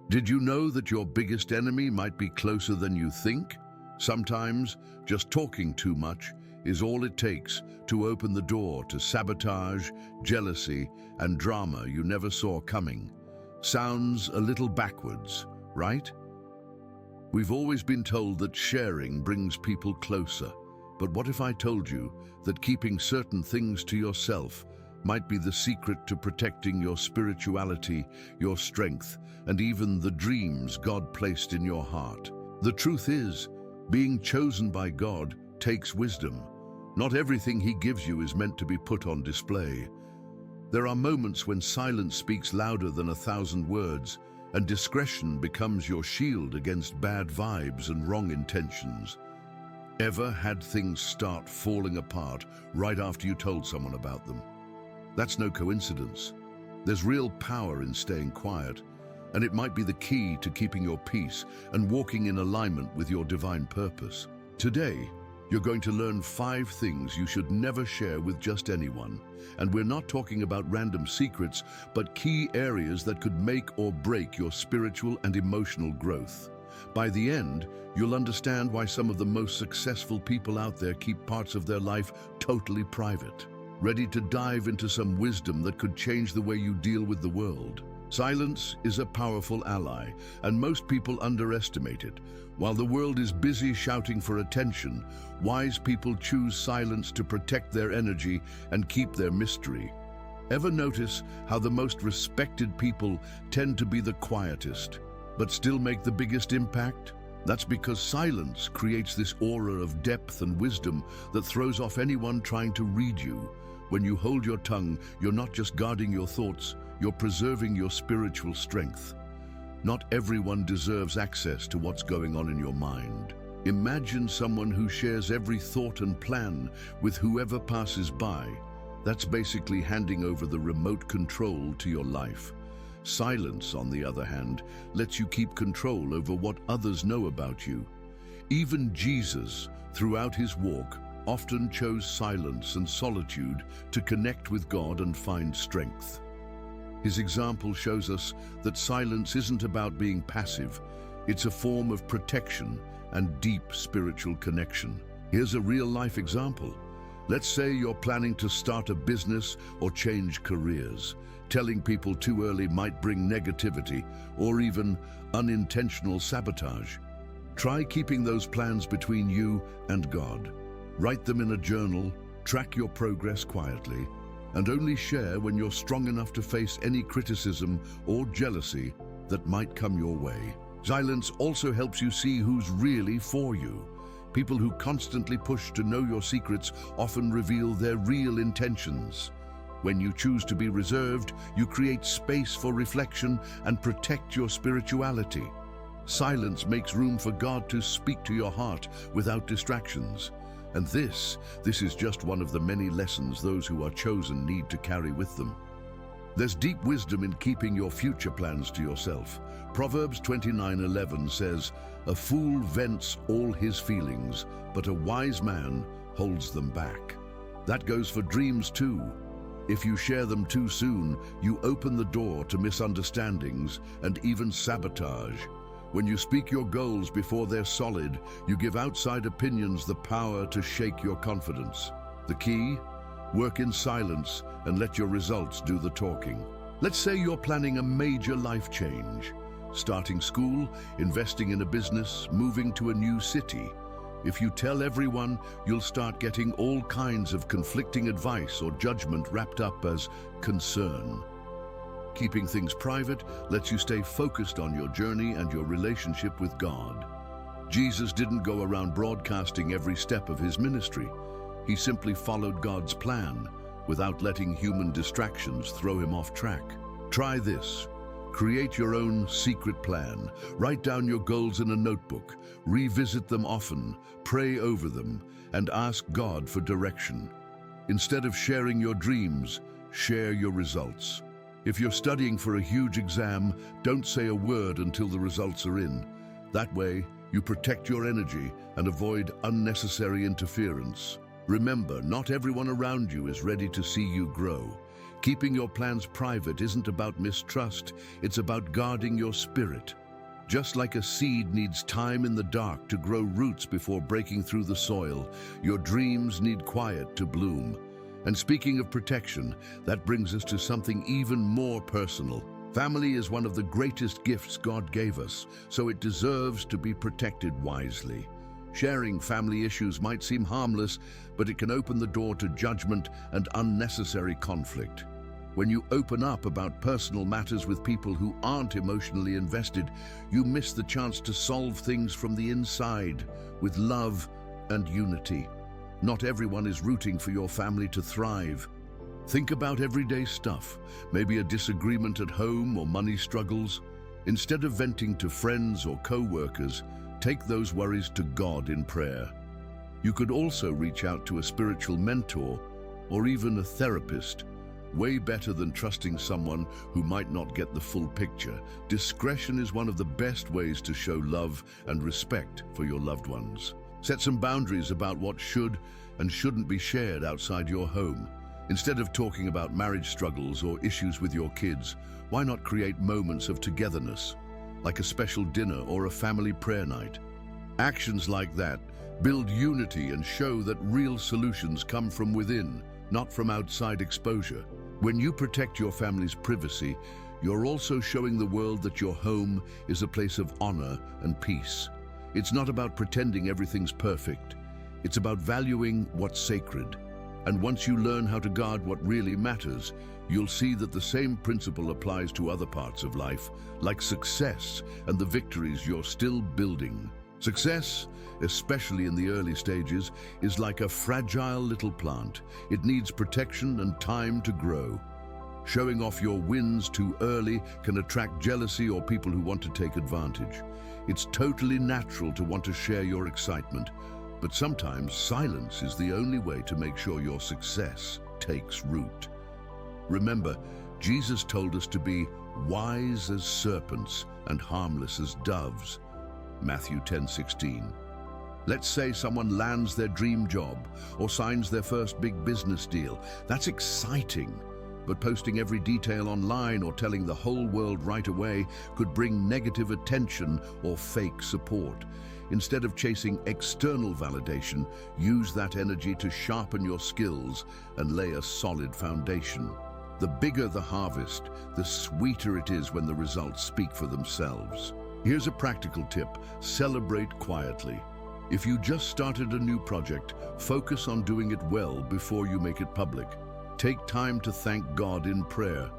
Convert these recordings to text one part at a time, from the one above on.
Did you know that your biggest enemy might be closer than you think? Sometimes, just talking too much is all it takes to open the door to sabotage, jealousy, and drama you never saw coming. Sounds a little backwards, right? We've always been told that sharing brings people closer. But what if I told you that keeping certain things to yourself might be the secret to protecting your spirituality, your strength, and even the dreams God placed in your heart? The truth is, being chosen by God takes wisdom. Not everything He gives you is meant to be put on display. There are moments when silence speaks louder than 1,000 words, and discretion becomes your shield against bad vibes and wrong intentions. Ever had things start falling apart right after you told someone about them? That's no coincidence. There's real power in staying quiet, and it might be the key to keeping your peace and walking in alignment with your divine purpose. Today, you're going to learn 5 things you should never share with just anyone. And we're not talking about random secrets, but key areas that could make or break your spiritual and emotional growth. By the end, you'll understand why some of the most successful people out there keep parts of their life totally private. Ready to dive into some wisdom that could change the way you deal with the world? Silence is a powerful ally, and most people underestimate it. While the world is busy shouting for attention, wise people choose silence to protect their energy and keep their mystery. Ever notice how the most respected people tend to be the quietest, but still make the biggest impact? That's because silence creates this aura of depth and wisdom that throws off anyone trying to read you. When you hold your tongue, you're not just guarding your thoughts, you're preserving your spiritual strength. Not everyone deserves access to what's going on in your mind. Imagine someone who shares every thought and plan with whoever passes by. That's basically handing over the remote control to your life. Silence, on the other hand, lets you keep control over what others know about you. Even Jesus, throughout his walk, often chose silence and solitude to connect with God and find strength. His example shows us that silence isn't about being passive. It's a form of protection and deep spiritual connection. Here's a real-life example. Let's say you're planning to start a business or change careers. Telling people too early might bring negativity or even unintentional sabotage. Try keeping those plans between you and God. Write them in a journal, track your progress quietly, and only share when you're strong enough to face any criticism or jealousy that might come your way. Silence also helps you see who's really for you. People who constantly push to know your secrets often reveal their real intentions. When you choose to be reserved, you create space for reflection and protect your spirituality. Silence makes room for God to speak to your heart without distractions. And this is just one of the many lessons those who are chosen need to carry with them. There's deep wisdom in keeping your future plans to yourself. Proverbs 29:11 says, "A fool vents all his feelings, but a wise man holds them back." That goes for dreams too. If you share them too soon, you open the door to misunderstandings and even sabotage. When you speak your goals before they're solid, you give outside opinions the power to shake your confidence. The key? Work in silence and let your results do the talking. Let's say you're planning a major life change. Starting school, investing in a business, moving to a new city. If you tell everyone, you'll start getting all kinds of conflicting advice or judgment wrapped up as concern. Keeping things private lets you stay focused on your journey and your relationship with God. Jesus didn't go around broadcasting every step of his ministry. He simply followed God's plan without letting human distractions throw him off track. Try this. Create your own secret plan. Write down your goals in a notebook. Revisit them often, pray over them, and ask God for direction. Instead of sharing your dreams, share your results. If you're studying for a huge exam, don't say a word until the results are in. That way, you protect your energy and avoid unnecessary interference. Remember, not everyone around you is ready to see you grow. Keeping your plans private isn't about mistrust, it's about guarding your spirit. Just like a seed needs time in the dark to grow roots before breaking through the soil, your dreams need quiet to bloom. And speaking of protection, that brings us to something even more personal. Family is one of the greatest gifts God gave us, so it deserves to be protected wisely. Sharing family issues might seem harmless, but it can open the door to judgment and unnecessary conflict. When you open up about personal matters with people who aren't emotionally invested, you miss the chance to solve things from the inside with love and unity. Not everyone is rooting for your family to thrive. Think about everyday stuff, maybe a disagreement at home or money struggles. Instead of venting to friends or co-workers, take those worries to God in prayer. You could also reach out to a spiritual mentor or even a therapist. Way better than trusting someone who might not get the full picture. Discretion is one of the best ways to show love and respect for your loved ones. Set some boundaries about what should and shouldn't be shared outside your home. Instead of talking about marriage struggles or issues with your kids, why not create moments of togetherness, like a special dinner or a family prayer night? Actions like that build unity and show that real solutions come from within, not from outside exposure. When you protect your family's privacy, you're also showing the world that your home is a place of honor and peace. It's not about pretending everything's perfect. It's about valuing what's sacred. And once you learn how to guard what really matters, you'll see that the same principle applies to other parts of life, like success and the victories you're still building. Success, especially in the early stages, is like a fragile little plant. It needs protection and time to grow. Showing off your wins too early can attract jealousy or people who want to take advantage. It's totally natural to want to share your excitement, but sometimes silence is the only way to make sure your success takes root. Remember, Jesus told us to be wise as serpents and harmless as doves. Matthew 10:16. Let's say someone lands their dream job or signs their first big business deal. That's exciting, but posting every detail online or telling the whole world right away could bring negative attention or fake support. Instead of chasing external validation, use that energy to sharpen your skills and lay a solid foundation. The bigger the harvest, the sweeter it is when the results speak for themselves. Here's a practical tip: celebrate quietly. If you just started a new project, focus on doing it well before you make it public. Take time to thank God in prayer.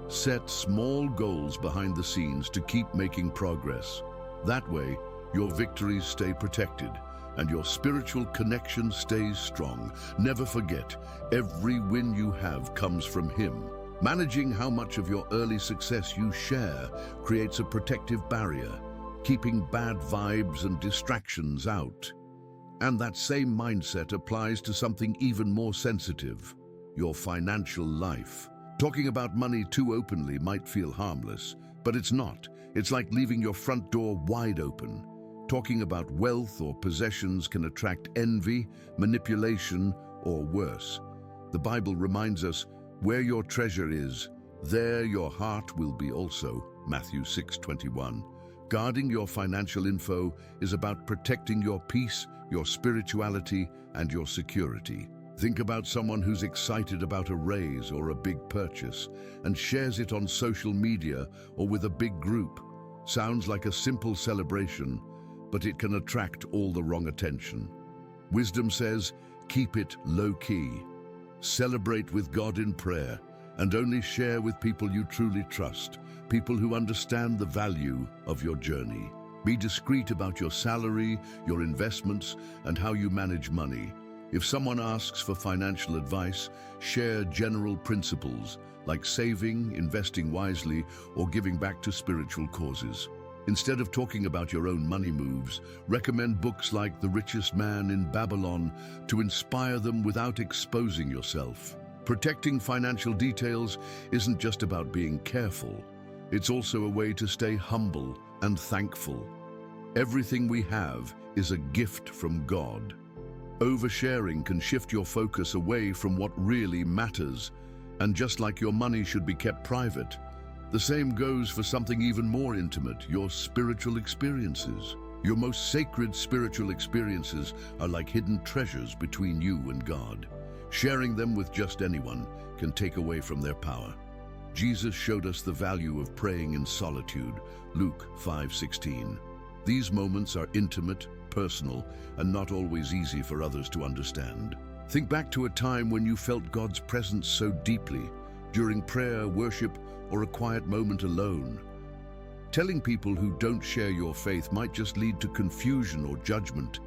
Set small goals behind the scenes to keep making progress. That way, your victories stay protected and your spiritual connection stays strong. Never forget, every win you have comes from Him. Managing how much of your early success you share creates a protective barrier, keeping bad vibes and distractions out. And that same mindset applies to something even more sensitive: your financial life. Talking about money too openly might feel harmless, but it's not. It's like leaving your front door wide open. Talking about wealth or possessions can attract envy, manipulation, or worse. The Bible reminds us, where your treasure is, there your heart will be also. Matthew 6:21. Guarding your financial info is about protecting your peace, your spirituality, and your security. Think about someone who's excited about a raise or a big purchase and shares it on social media or with a big group. Sounds like a simple celebration, but it can attract all the wrong attention. Wisdom says, keep it low-key. Celebrate with God in prayer, and only share with people you truly trust, people who understand the value of your journey. Be discreet about your salary, your investments, and how you manage money. If someone asks for financial advice, share general principles like saving, investing wisely, or giving back to spiritual causes. Instead of talking about your own money moves, recommend books like The Richest Man in Babylon to inspire them without exposing yourself. Protecting financial details isn't just about being careful. It's also a way to stay humble and thankful. Everything we have is a gift from God. Oversharing can shift your focus away from what really matters, And just like your money should be kept private, the same goes for something even more intimate, your spiritual experiences. Your most sacred spiritual experiences are like hidden treasures between you and God. Sharing them with just anyone can take away from their power. Jesus showed us the value of praying in solitude, Luke 5:16. These moments are intimate, personal, and not always easy for others to understand. Think back to a time when you felt God's presence so deeply, during prayer, worship, or a quiet moment alone. Telling people who don't share your faith might just lead to confusion or judgment.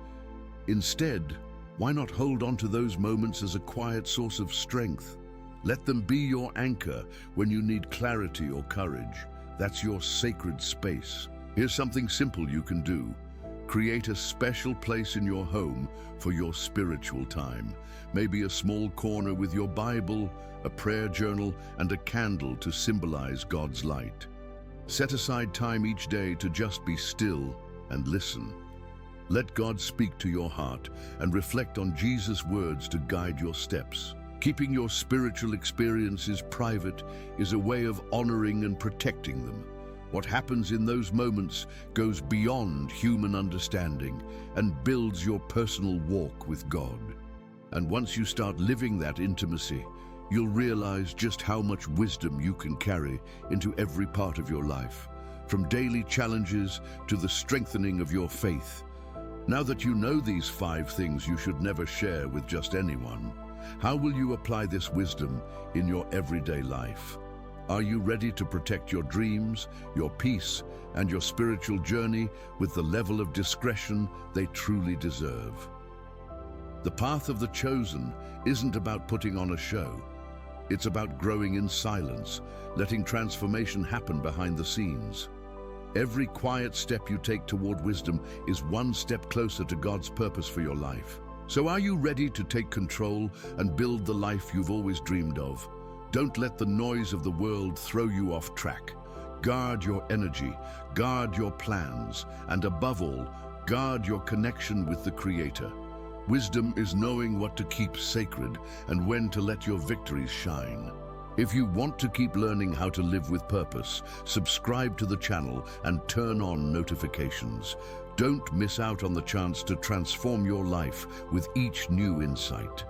Instead, why not hold on to those moments as a quiet source of strength? Let them be your anchor when you need clarity or courage. That's your sacred space. Here's something simple you can do. Create a special place in your home for your spiritual time. Maybe a small corner with your Bible, a prayer journal, and a candle to symbolize God's light. Set aside time each day to just be still and listen. Let God speak to your heart and reflect on Jesus' words to guide your steps. Keeping your spiritual experiences private is a way of honoring and protecting them. What happens in those moments goes beyond human understanding and builds your personal walk with God. And once you start living that intimacy, you'll realize just how much wisdom you can carry into every part of your life, from daily challenges to the strengthening of your faith. Now that you know these 5 things you should never share with just anyone, how will you apply this wisdom in your everyday life? Are you ready to protect your dreams, your peace, and your spiritual journey with the level of discretion they truly deserve? The path of the chosen isn't about putting on a show. It's about growing in silence, letting transformation happen behind the scenes. Every quiet step you take toward wisdom is one step closer to God's purpose for your life. So are you ready to take control and build the life you've always dreamed of? Don't let the noise of the world throw you off track. Guard your energy, guard your plans, and above all, guard your connection with the Creator. Wisdom is knowing what to keep sacred and when to let your victories shine. If you want to keep learning how to live with purpose, subscribe to the channel and turn on notifications. Don't miss out on the chance to transform your life with each new insight.